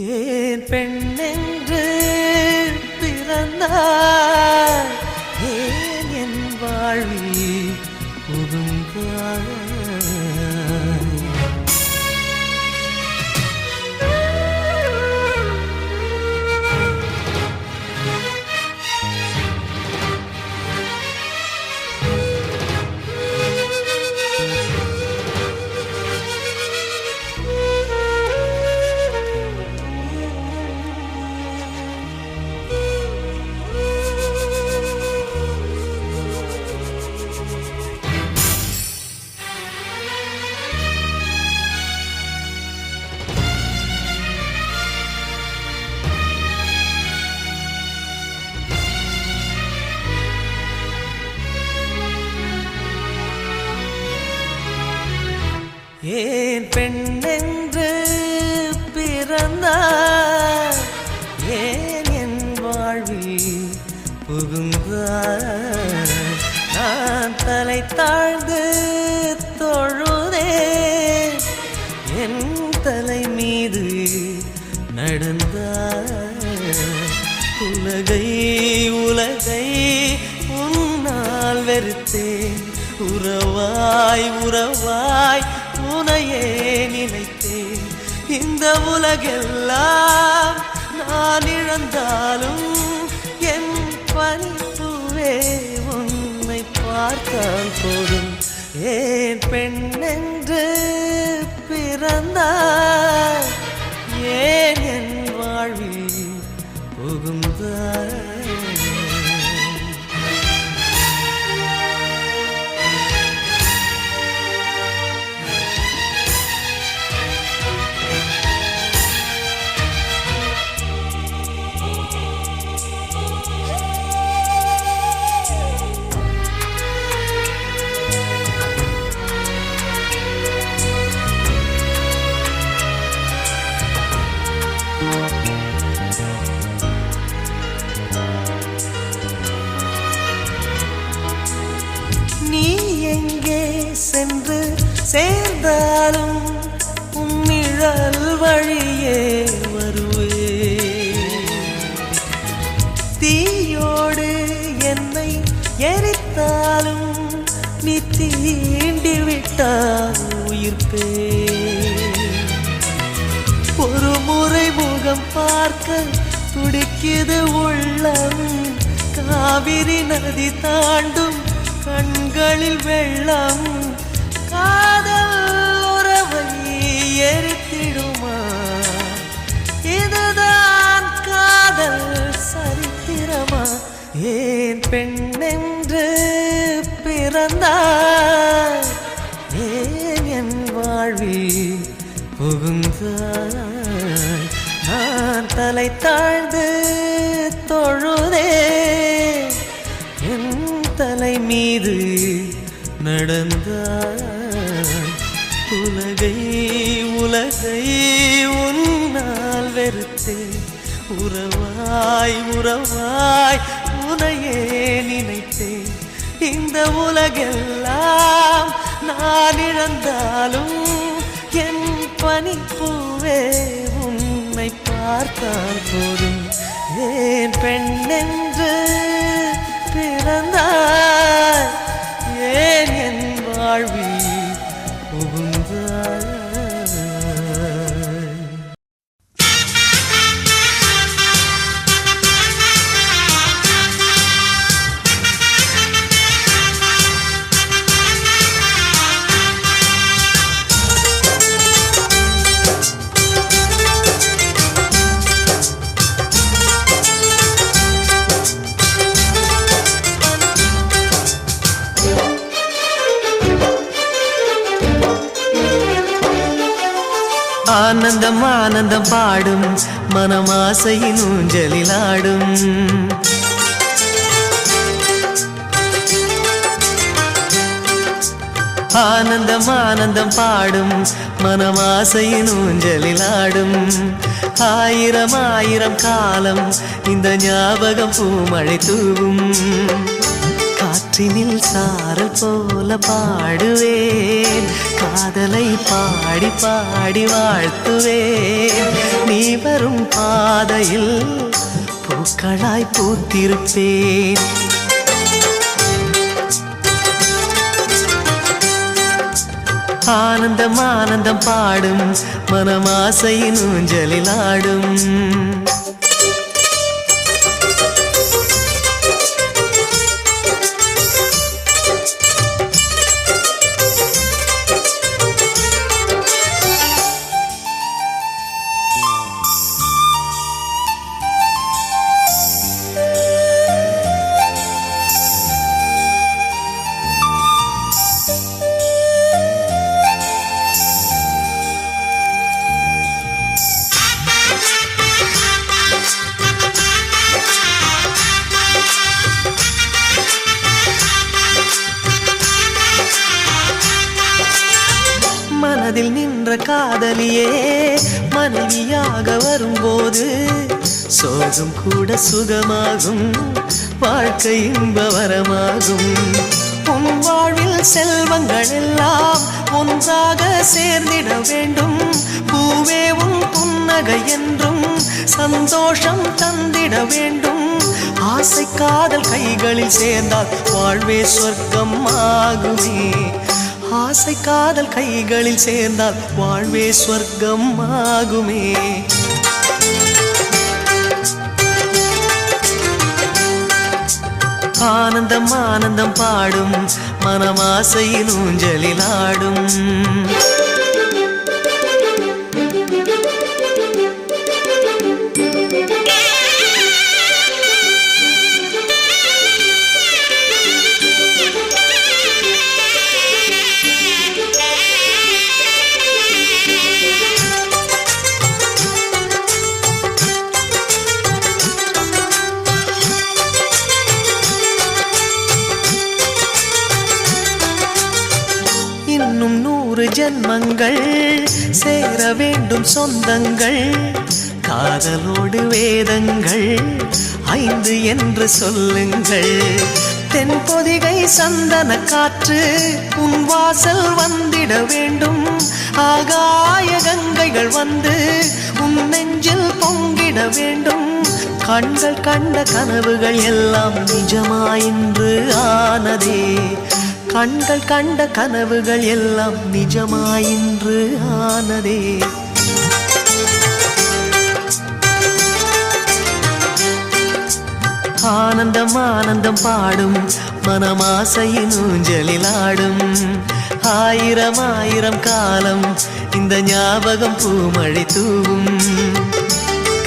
ஏன் பெண்ணென்று பிறந்தாய், ஏன் என் வாழ்வில் புகுந்தாய். ஏன் பெண்ணென்று பிறந்தாய், ஏன் என் வாழ்வில் புகுந்தாய். நான் தலை தாழ்ந்து தொழுதேன், என் தலை மீது நடந்தாய். உலகை உலகை உன்னால் வெறுத்தேன், உறவாய் உறவாய் உனையே நினைத்தேன். இந்த உலகெல்லாம் நான் இழந்தாலும் என் பனிப்புவே உன்னை பார்த்தால் போதும். ஏன் பெண்ணென்று பிறந்தாய், ஏன் என் வாழ்வில் புகுந்தாய். நீ எங்கே சென்று சேர்ந்தாலும் உன் நிழல் வழியே வருவே. தீயோடு என்னை எரித்தாலும் நீ தீண்டி விட்டால் உயிர்ப்பே. ஒரு முறை முகம் பார்க்க துடிக்குது உள்ளம், காவிரி நதி தாண்டும் கண்களில் வெள்ளம். காதல் உறவை எரித்திடுமா, இதுதான் காதல் சரித்திரமா. ஏன் பெண்ணென்று பிறந்தாய், ஏன் என் வாழ்வில் புகுந்தாய். நான் தலை தாழ்ந்து தொழுதேன், என் தலை மீது நடந்தாய். உலகை உலகை உன்னால் வெறுத்தேன், உறவாய் உறவாய் உனையே நினைத்தேன். இந்த உலகெல்லாம் நான் இழந்தாலும் என் பனிப்பூவே உன்னை பார்த்தால் போதும். ஏன் பெண்ணென்று பிறந்தாய், ஏன் என் வாழ்வில் புகுந்தாய். ஆனந்தம் ஆனந்தம் பாடும் மனமாசையின் ஊஞ்சலில் ஆடும். ஆனந்தம் ஆனந்தம் பாடும் மனமாசையின் ஊஞ்சலில் ஆடும். ஆயிரம் ஆயிரம் காலம் இந்த ஞாபகம் பூமழை தூவும். காற்று காற்றினில் சாரல் போல பாடுவேன், காதலை பாடி பாடி வாழ்த்துவேன். நீ வரும் பாதையில் பூக்களாய் பூத்திருப்பேன். ஆனந்தம் ஆனந்தம் பாடும் மனமாசையின் ஊஞ்சலில் ஆடும். மனதில் நின்ற காதலியே மனைவியாக வரும்போது சோகம் கூட சுகமாகும், வாழ்க்கை இன்பவரமாகும். உன் வாழ்வில் செல்வங்கள் எல்லாம் ஒன்றாக சேர்ந்திட வேண்டும். பூவே உன் புன்னகை என்றும் சந்தோஷம் தந்திட வேண்டும். ஆசை காதல் கைகளில் சேர்ந்தால் வாழ்வே சொர்க்கம் ஆகுமே. ஆசை காதல் கைகளில் சேர்ந்தால் வாழ்வே சொர்க்கம் ஆகுமே. ஆனந்தம் ஆனந்தம் பாடும் மனமாசையின் ஊஞ்சலில் ஆடும். இன்னும் 100 ஜன்மங்கள் சேர வேண்டும் சொந்தங்கள். காதலோடு வேதங்கள் 5 என்று சொல்லுங்கள். தென்பொதிகை சந்தன காற்று உன் வாசல் வந்திட வேண்டும். ஆகாய கங்கைகள் வந்து உன் நெஞ்சில் பொங்கிட வேண்டும். கண்கள் கண்ட கனவுகள் எல்லாம் நிஜமாயின்று ஆனதே. கண்கள் கண்ட கனவுகள் எல்லாம் நிஜமாயின்று ஆனதே. ஆனந்தம் ஆனந்தம் பாடும் மனமாசையின் ஊஞ்சலில் ஆடும். ஆயிரம் ஆயிரம் காலம் இந்த ஞாபகம் பூமழை தூவும்.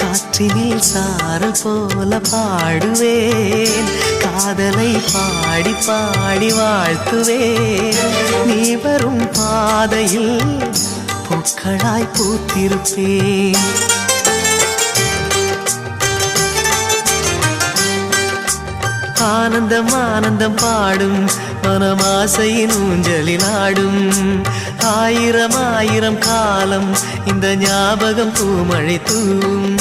காற்றினில் சாரல் போல பாடுவேன், காதலை பாடி பாடி வாழ்த்துவேன். நீ வரும் பாதையில் பூக்களாய் பூத்திருப்பேன். ஆனந்தம் ஆனந்தம் பாடும் மனமாசையின் ஊஞ்சலில் ஆடும். ஆயிரம் ஆயிரம் காலம் இந்த ஞாபகம் பூமழை தூவும்.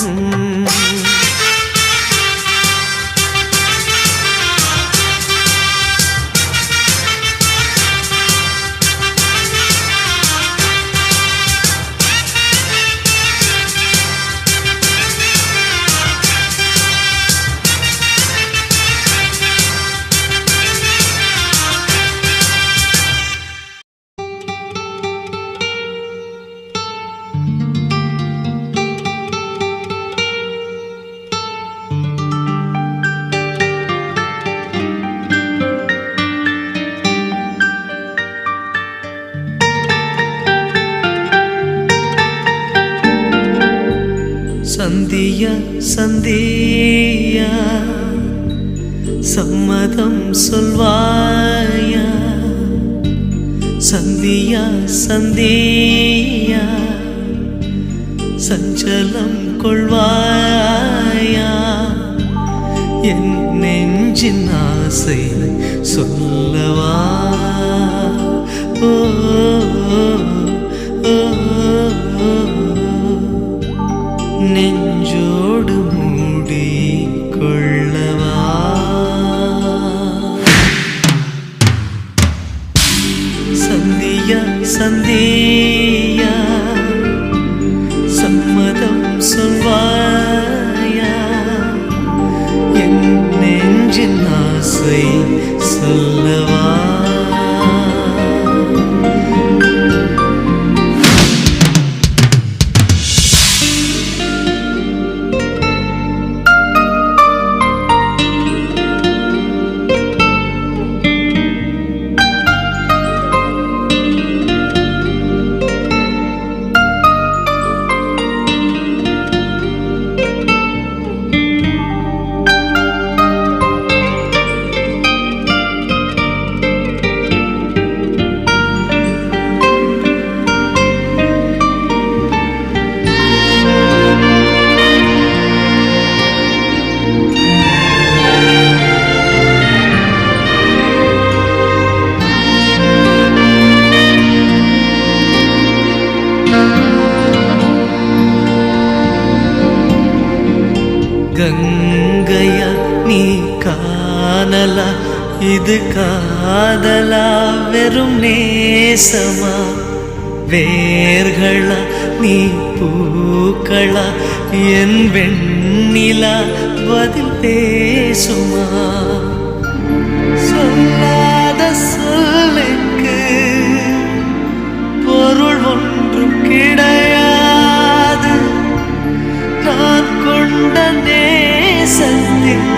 சந்தியா சந்தியா சம்மதம் சொல்வாயா. சந்தியா சந்தியா சஞ்சலம் கொள்வாயா. என் நெஞ்சின் ஆசை சொல்லவா. ஓ நெஞ்சோடு மூடி கொள்ளவா. ஆசை சொல்லவா? கங்கையா நீ காணலா, இது காதலா வெறும் நேசமா? வேர்களா நீ பூக்களா, என் வெண்ணிலா பதில் பேசுமா? சொல்லாத சொல்லுக்கு பொருள் ஒன்றும் கிடையாது. நான் கொண்ட நேசத்தின்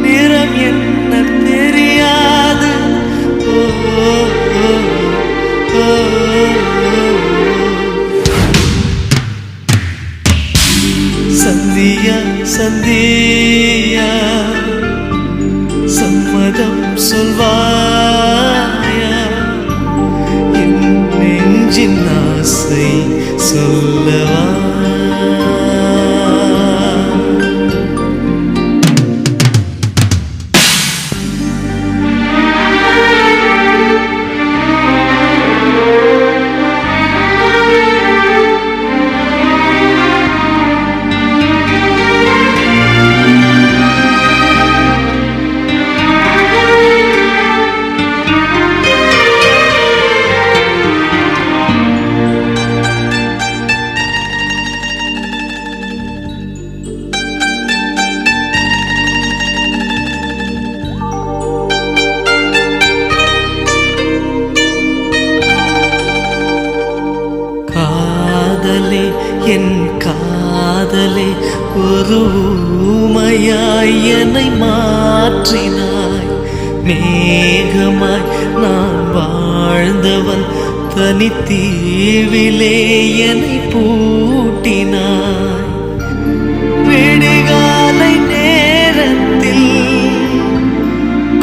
நிறம் என்ன தெரியாது. ஓ, ஓ, ஓ, சந்தியா சந்தியா சம்மதம் சொல்வாயா? என் நெஞ்சின் ஆசை சொல்லவா? என் காதலே ஒரு ஊமையாய் என்னை மாற்றினாய். மேகமாய் நான் வாழ்ந்தவன் தனித்தீவிலே என்னை பூட்டினாய். விடிகாலை நேரத்தில்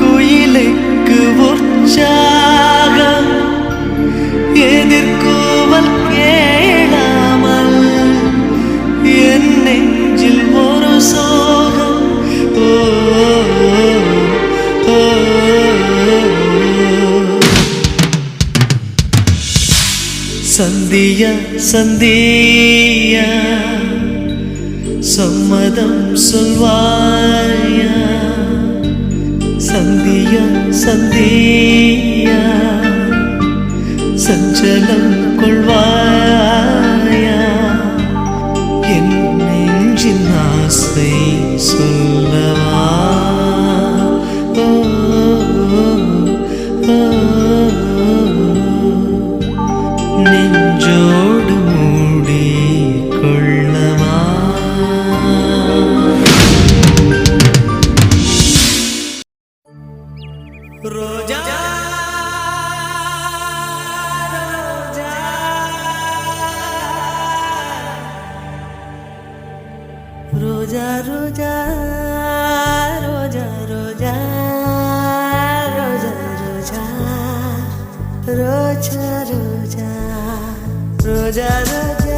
குயிலுக்கு உற்சாகம், எதிர்கூவல் கேளாமல் என் நெஞ்சில் ஒரு சோகம். ஓ, ஓ, ஓ, சந்தியா சந்தியா சம்மதம் சொல்வாயா? சந்தியா சந்தியா சஞ்சலம் கொள்வாயா? என் நெஞ்சின் ஆசை சொல்லவா? ஓ, ஓ, நெஞ்சோடு மூடி கொள்ளவா? ரோஜா ரோஜா ரோஜா ரோஜா ரோஜா ரோஜா ரோஜா ரோஜா ரோஜா ரோஜா ரோஜா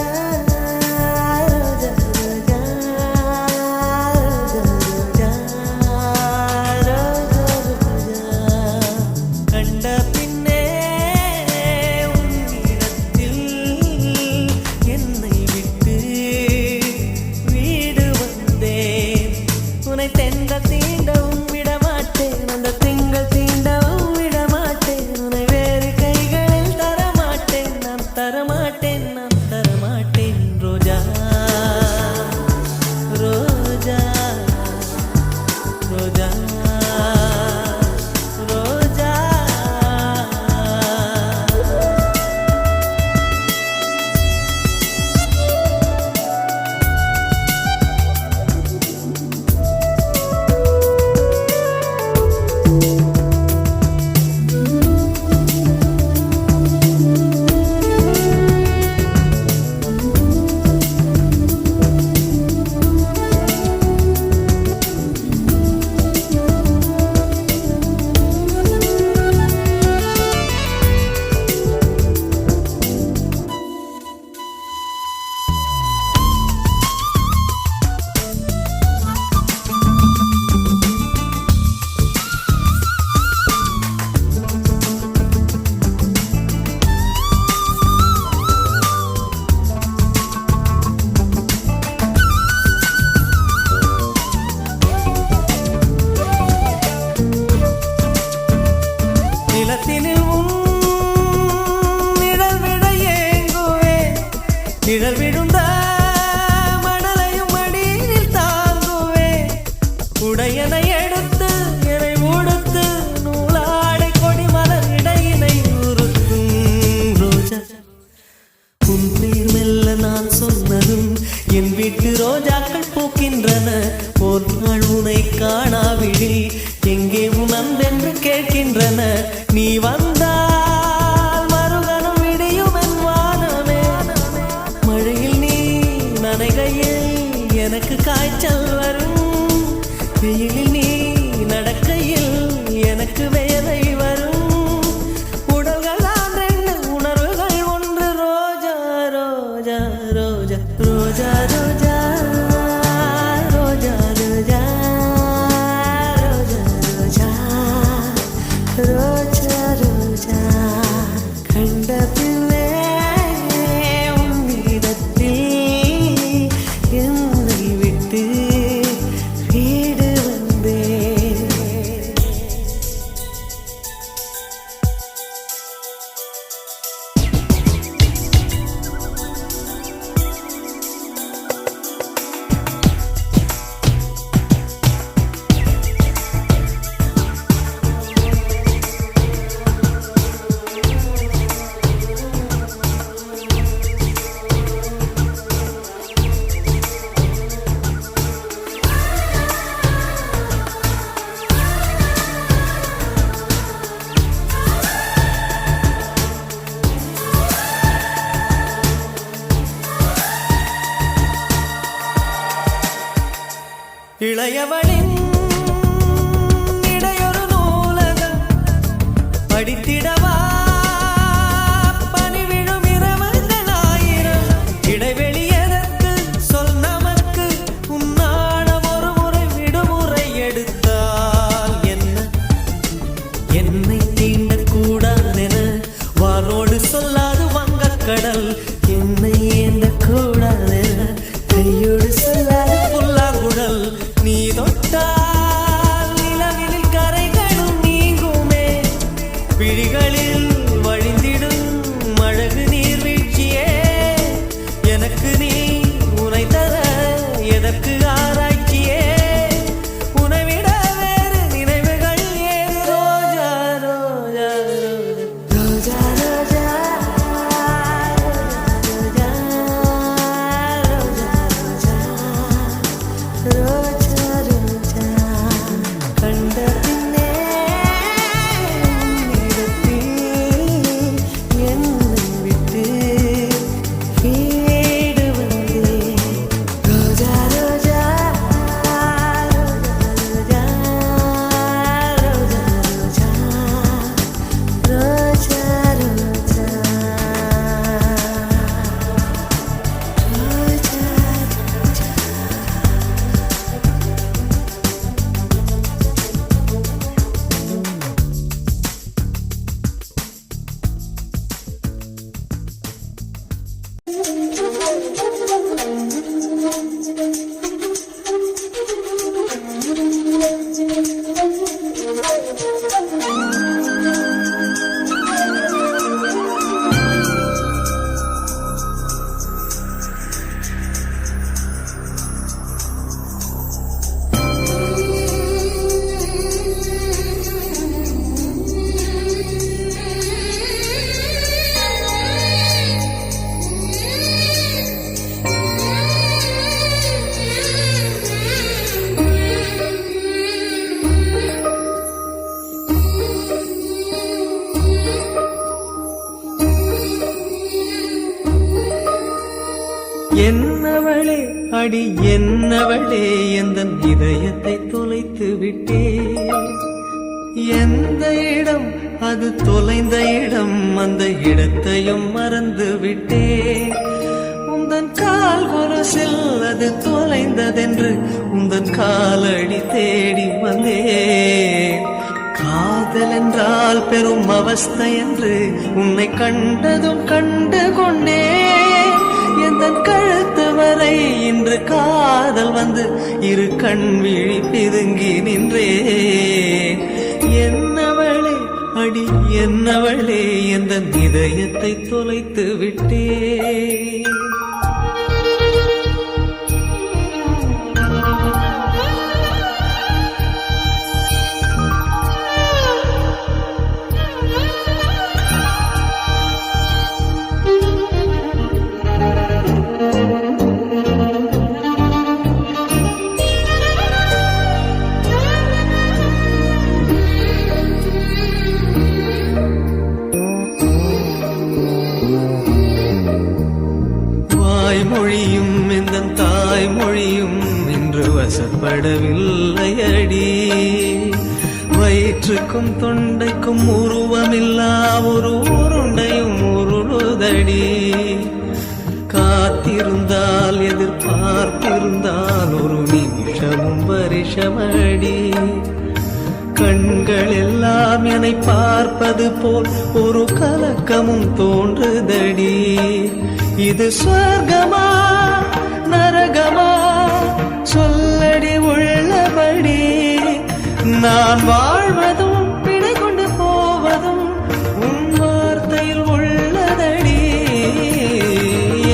தரமாட்டேன் நான் என் வீட்டு ரோஜாக்கள் பூக்கின்றன. ஒரு நாள் உனை காணாவிடில் எங்கே உன் அன்பென்று கேட்கின்றன. நீ வந்தால் மறுகணம் விடியும் என் வானமே. மழையில் நீ நனைகையில் எனக்கு காய்ச்சல் வரும். வெயிலில் நீ நடக்கையில் எனக்கு வேலை வரும். உடல்கள் தான் ரெண்டு, உணர்வுகள் ஒன்று. ரோஜா ரோஜா ரோஜா ரோஜா ரோஜா ரோஜா ரோஜா ரோஜா ரோஜா ரோஜா கண்ட பிள்ளை உன்னிடத்தில் என்னை விட்டு வீடு வந்தேன். இளையவளின் இடையொரு நூலகம் படித்திடவா பனிவிழும் இரவுகள் ஆயிரம். இடைவெளி எதற்கு சொல் நமக்கு? உன்னாட ஒரு முறை விடுமுறை எடுத்தால் என்ன? என்னை தீண்டக்கூடாதென வாரோடு சொல்லாது வங்கக்கடல். என்னை ஏந்தக்கூடாதென கையோடு சொல்லாது புல்லாங்குழல். நீ தொட்டால் நிலவில் கரைகளும் நீங்குமே. விழிகளில் வழிந்திடும் அழகு நீர்வீழ்ச்சியே. எனக்கு நீ உனை தர எதற்கு ஆராய்ச்சியே? உனைவிட வேறு நினைவுகள் ஏது? ரோஜா ரோஜா ரோஜா ரோஜா ரோஜா ரோஜா கண்ட பின்னே உன்னிடத்தில் என்னை விட்டு வீடு வந்தேன். ரோஜா ரோஜா ரோஜா ரோஜா ரோஜா ரோஜா என்னவளே அடி என்னவளே எந்தன் இதயத்தை தொலைத்து விட்டே. எந்த இடம் அது தொலைந்த இடம், அந்த இடத்தையும் மறந்து விட்டே. உந்தன் கால் கொலுசில் அது தொலைந்ததென்று உந்தன் காலடி தேடி வந்தேன். காதல் என்றால் பெரும் அவஸ்தை என்று உன்னை கண்டதும் கண்டு கொண்டேன். எந்தன் கழுத்து வரை இன்று காதல் வந்து இரு கண் விழி பிதுங்கி நின்றே. என்னவளே அடி என்னவளே எந்தன் இதயத்தை தொலைத்து விட்டே. வாய்மொழியும் இன்று வசப்படவில்லையடி. வயிற்றுக்கும் தொண்டைக்கும் உருவமில்லா ஒரு உருண்டையும் உருளுதடி. காத்திருந்தால் எதிர்பார்த்திருந்தால் ஒரு நிமிஷமும் வருஷமடி. கண்கள் எல்லாம் என்னை பார்ப்பது போல் ஒரு கலக்கமும் தோன்றுதடி. இது சொர்க்கமா நரகமா சொல்லடி உள்ளபடி. நான் வாழ்வதும் பிழை கொண்டு போவதும் உன் வார்த்தையில் உள்ளதடி.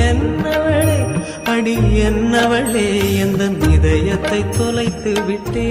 என்னவளே அடி என்னவளே எந்த இதயத்தை தொலைத்து விட்டே.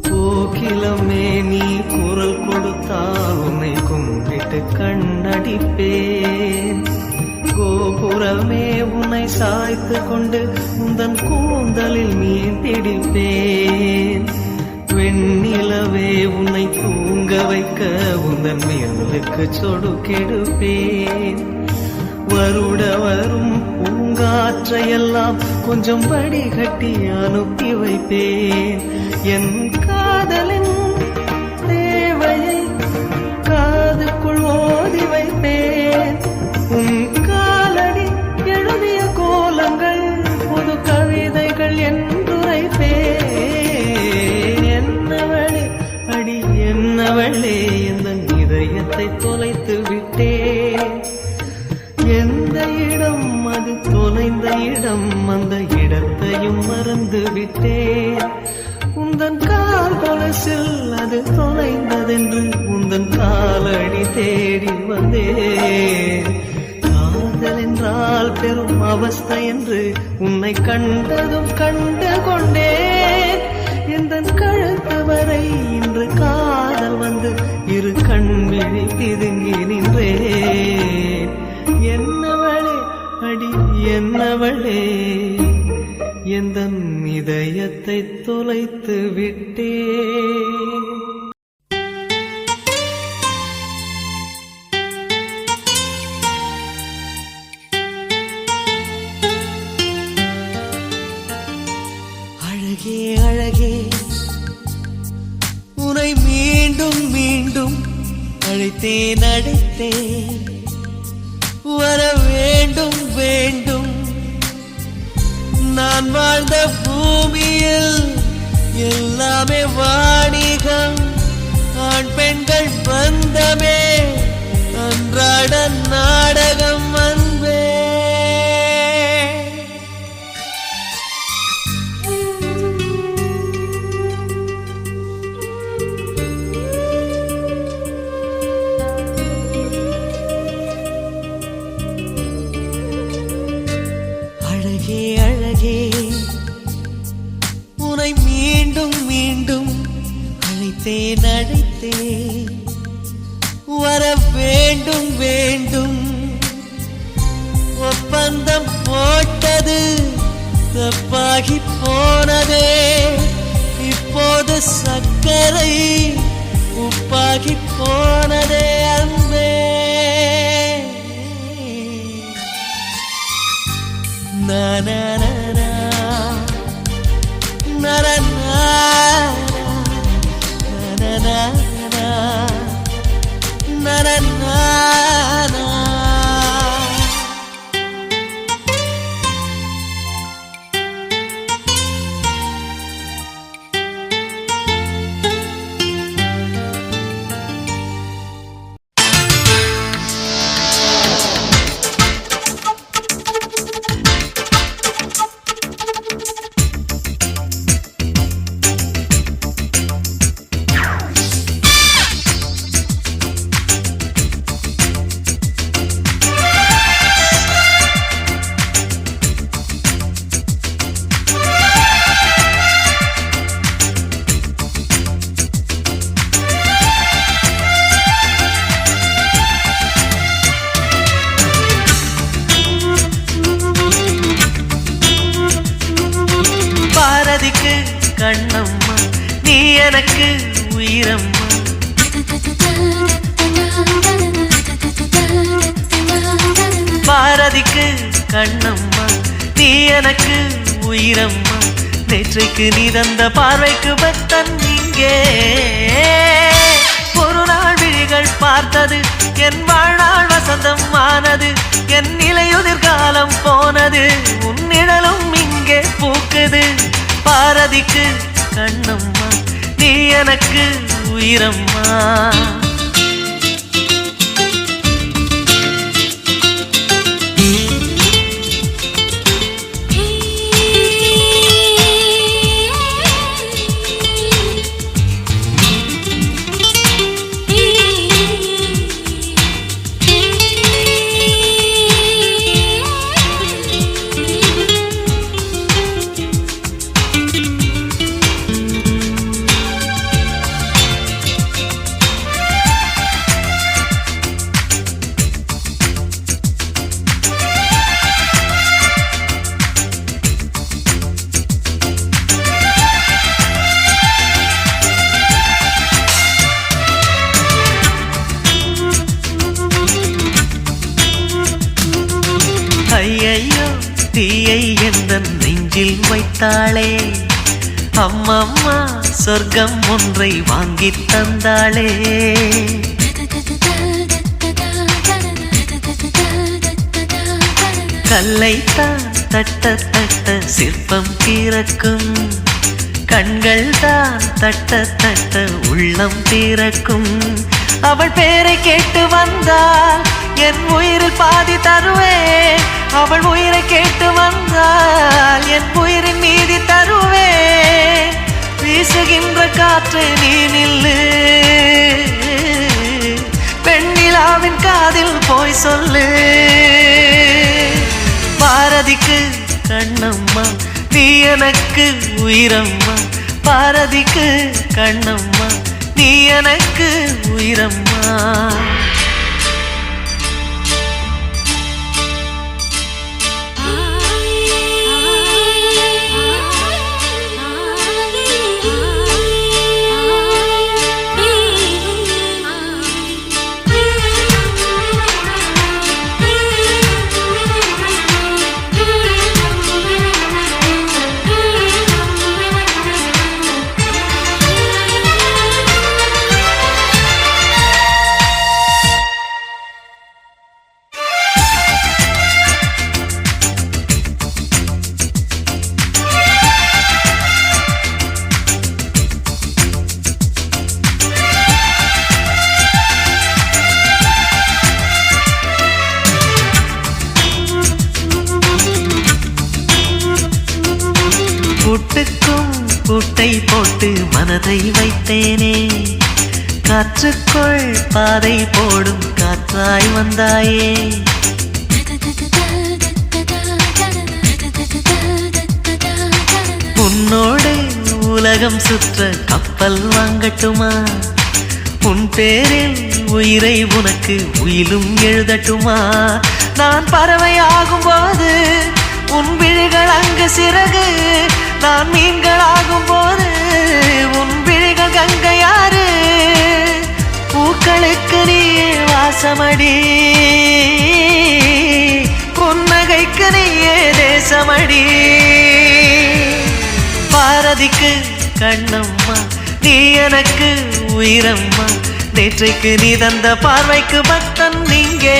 கோகிலமே நீ குரல் கொடுத்தால் உன்னை கும்பிட்டு கண்ணடிப்பேன். கோபுரமே உன்னை சாய்த்து கொண்டு உந்தன் கூந்தலில் மீன் பிடிப்பேன். வெண்ணிலவே உன்னை தூங்க வைக்க உந்தன் விரலுக்கு சொடுக்கெடுப்பேன். வருட வரும் பூங்காற்றையெல்லாம் கொஞ்சம் வடிகட்டி அனுப்பி வைப்பேன். என் காதலின் தேவையை காதுக்குள் ஓதி வைப்பேன். உன் காலடி எழுதிய கோலங்கள் புது கவிதைகள் என்றுரைப்பேன். என்னவளே அடி என்னவளே எந்த இதயத்தை தொலைத்து விட்டேன். எந்த இடம் அது தொலைந்த இடம் அந்த இடத்தையும் மறந்து விட்டேன். உந்தன் கால் கொலசில் அது தொலைந்ததென்று உந்தன் காலடி தேடி வந்தேன். காதல் என்றால் பெரும் அவஸ்தை என்று உன்னை கண்டதும் கண்டு கொண்டேன். எந்தன் கழுத்து வரை இன்று காதல் வந்து இரு கண்விழி பிதுங்கி நின்றேன். என்னவளே அடி என்னவளே எந்தன் இதயத்தை தொலைத்து விட்டே. அழகே அழகே உன்னை மீண்டும் மீண்டும் அழைத்தேன் அழைத்தேன். வர வேண்டும் வேண்டும் நான் வாழ்ந்த பூமியில் எல்லாமே வாணிகம். ஆண் பெண்கள் பந்தமே அன்றாட நாடகம் அன்பே. அழகே அழகே உன்னை மீண்டும் மீண்டும் அழைத்தேன் அழைத்தேன். வர வேண்டும் வேண்டும் ஒப்பந்தம் போட்டது தப்பாகி போனதே. இப்போது சக்கரை உப்பாகி போனதே அன்பே. நரநரா நரநரா நரநரா நரநரா. உயிரம்மா நீ எனக்கு உயிரம்மா. பாரதிக்கு கண்ணம்மா நீ எனக்கு உயிரம்மா. நேற்றைக்கு நீ தந்த பார்வைக்கு பக்தன் இங்கே. ஒரு நாள் விழிகள் பார்த்தது என் வாழ்நாள் வசந்தம் ஆனது. என் நிலையுதிர் காலம் போனது உன் நிழலும் இங்கே பூக்குது. பாரதிக்கு கண்ணம்மா நீ எனக்கு உயிரம்மா. ஐயையோ தீயை எந்த நெஞ்சில் வைத்தாளே. அம்மம்மா சொர்க்கம் ஒன்றை வாங்கி தந்தாளே. கல்லைத்தான் தட்ட தட்ட சிற்பம் திறக்கும். கண்கள் தான் தட்ட தட்ட உள்ளம் திறக்கும். அவள் பேரை கேட்டு வந்தால் என் உயிரில் பாதி தருவேன். அவள் உயிரை கேட்டு வந்தால் என் உயிரின் மீதி தருவேன். வீசுகின்ற காற்று நீ நில்லு, பெண்ணிலாவின் காதில் போய் சொல்லு. பாரதிக்கு கண்ணம்மா நீ எனக்கு உயிரம்மா. பாரதிக்கு கண்ணம்மா நீ எனக்கு உயிரம்மா. கூட்டுக்கும் கூட்டை போட்டு மனதை வைத்தேனே. காற்றுக்குள் பாதை போடும் காற்றாய் வந்தாயே. உன்னோடு உலகம் சுற்ற கப்பல் வாங்கட்டுமா? உன் பேரில் உயிரை உனக்கு உயிலும் எழுதட்டுமா? நான் பறவையாகும் போது உன் விழிகள் அங்கு சிறகு. நான் மீன்களாகும் போது உன் விழிகள் கங்கையாறு. பூக்களுக்கு நீ வாசமடி, புன்னகைக்கு நீயே தேசமடி. பாரதிக்கு கண்ணம்மா நீ எனக்கு உயிரம்மா. நேற்றைக்கு நீ தந்த பார்வைக்கு பக்தன் இங்கே.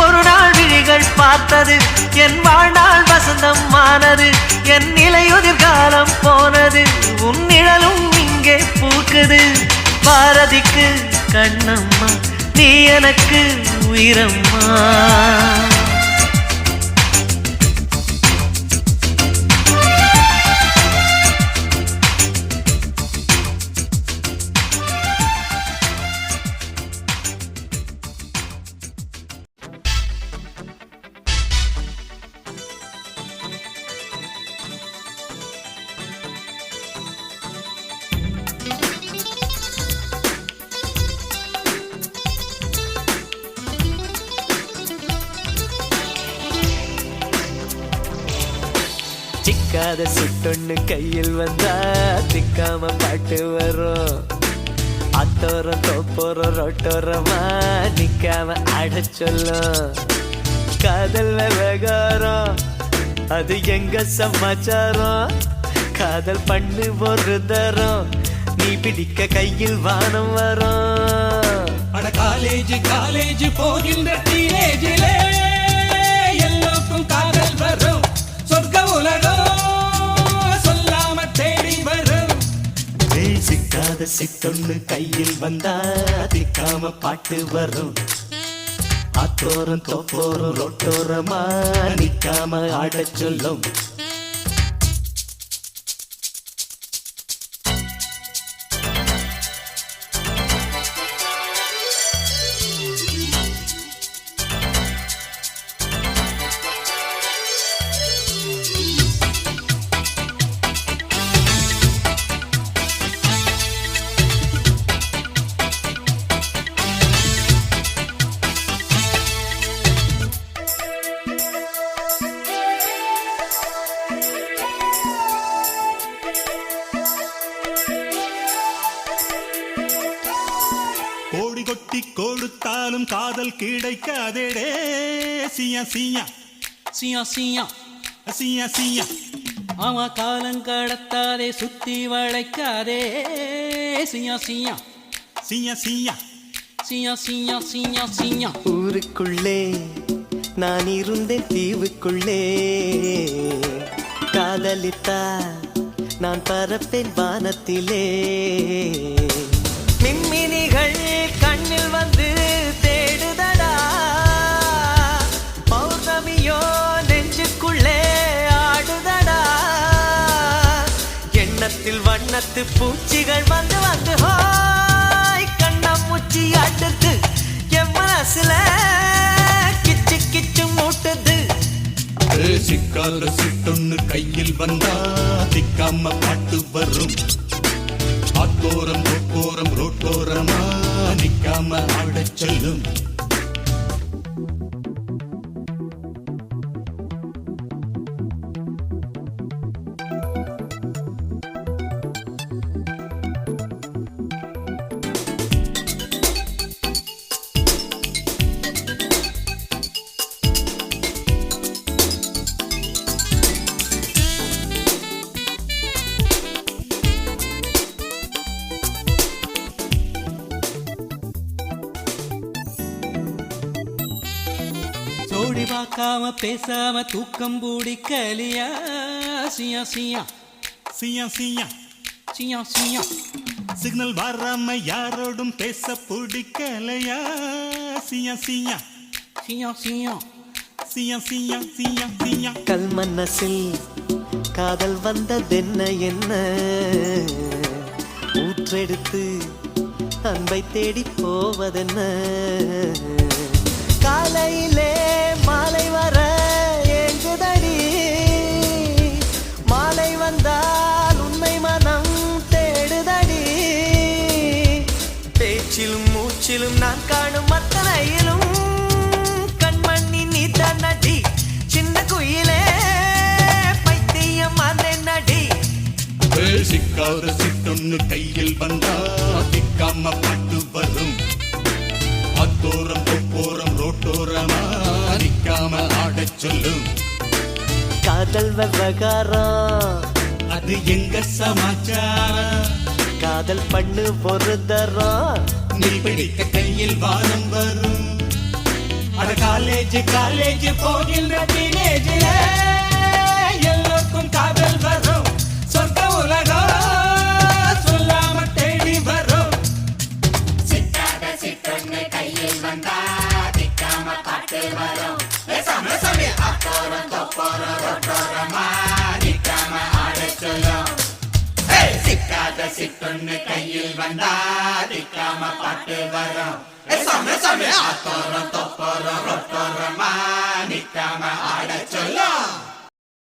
ஒரு நாள் விழிகள் பார்த்தது என் வாழ்நாள் வசந்தம் ஆனது. என் நிலையுதிர் காலம் போனது உன் நிழலும் இங்கே பூக்குது. பாரதிக்கு கண்ணம்மா நீ எனக்கு உயிரம்மா. சிக்காத சிட்டொன்னு கையில் வந்தா திக்காம பாட்டு வரும். அத்தோரம் தோப்போரம் ரோட்டோரமா நிக்காம ஆட சொல்லும். காதல் விவகாரம் அது எங்க சமாச்சாரம். காதல் பண்ணு ஒரு தரம் நீ பிடிக்க கையில் வானம் வரும். அட காலேஜ் காலேஜ் போகின்ற டீனேஜிலே எல்லோருக்கும் காதல் வரும். சொர்க்க உலகம் சொல்லாம தேடி வரும். சிக்காத சிட்டொன்னு கையில் வந்தா திக்காம பாட்டு வரும். அத்தோரம் தோப்போரம் ரோட்டோரமா நிக்காம ஆட சொல்லும். கோடி கொட்டி கொடுத்தாலும் காதல் கிடைக்காதேடே. சியா சியா சியா சியா சியா சியா ஆமா காலங்கடத்தாதே சுத்தி வளைக்காதே. சியா சியா சியா சியா சியா சியா சியா சியா ஊருக்குள்ளே நான் இருந்தேன் தீவுக்குள்ளே. காதலித்தா நான் பறப்பேன் வானத்திலே. மின்மினிகள் கண்ணில் வந்து தேடுதடா. பௌர்ணமியோ நெஞ்சுக்குள்ளே ஆடுதடா. எண்ணத்தில் வண்ணத்து பூச்சிகள் வந்து வந்து ஹாய் கண்ணாமூச்சி ஆடுது. என் மனசுல கிச்சு கிச்சு மூட்டுது. சிக்காத சிட்டொன்னு கையில் வந்தா திக்காம பாட்டு வரும். அத்தோரம் தோப்போரம் ரோட்டோரமா நிக்காம ஆட சொல்லும். ஜோடி பார்க்காம பேசாம தூக்கம் பூடிக்கலியா. சியா சியா சியா சியா சியா சியா சிக்னல் வராம யாரோடும் பேச பிடிக்கலையா. சியா சியா சியா சியா சியா சியா சியா சியா கல் மனசில் காதல் வந்ததென்ன என்ன. ஊற்றெடுத்து அன்பை தேடி போவதென்ன. காலையிலே மாலை வர ஏங்குதடி. மாலை வந்தால் உண்மை மனம் தேடுதடி. பேச்சிலும் மூச்சிலும் நான் காணும் அத்தனையிலும் கண்மணி நீ தன்னடி. சின்ன குயிலே பைத்தியம் அந்த நடி. சிக்காத சிட்டொன்னு கையில் வந்தா திக்காம பாட்டு வரும். அத்தோரம் தொப்போரம் ரோட்டோரமா நிக்காம ஆட சொல்லும். காதல் விவகாரம் அது எங்க சமாச்சாரம். காதல் பண்ணு ஒரு தரம் நீ பிடிக்க கையில் வானம் வரும். அட காலேஜ் காலேஜ் போகின்ற டீனேஜில எல்லோருக்கும் காதல் வரும். சொர்க்க உலகம் சொல்லாம தேடி வரும். சிக்காத சிட்டொன்னு கையில் வந்தா திக்காம பாட்டு வரும். அத்தோரம் தொப்போரம் ரோட்டோரமா நிக்காம ஆட சொல்லும். சிக்காத சிட்டொன்னு கையில் வந்தா திக்காம பாட்டு வரும். அத்தோரம் தொப்போரம் ரோட்டோரமா நிக்காம ஆட சொல்லும்.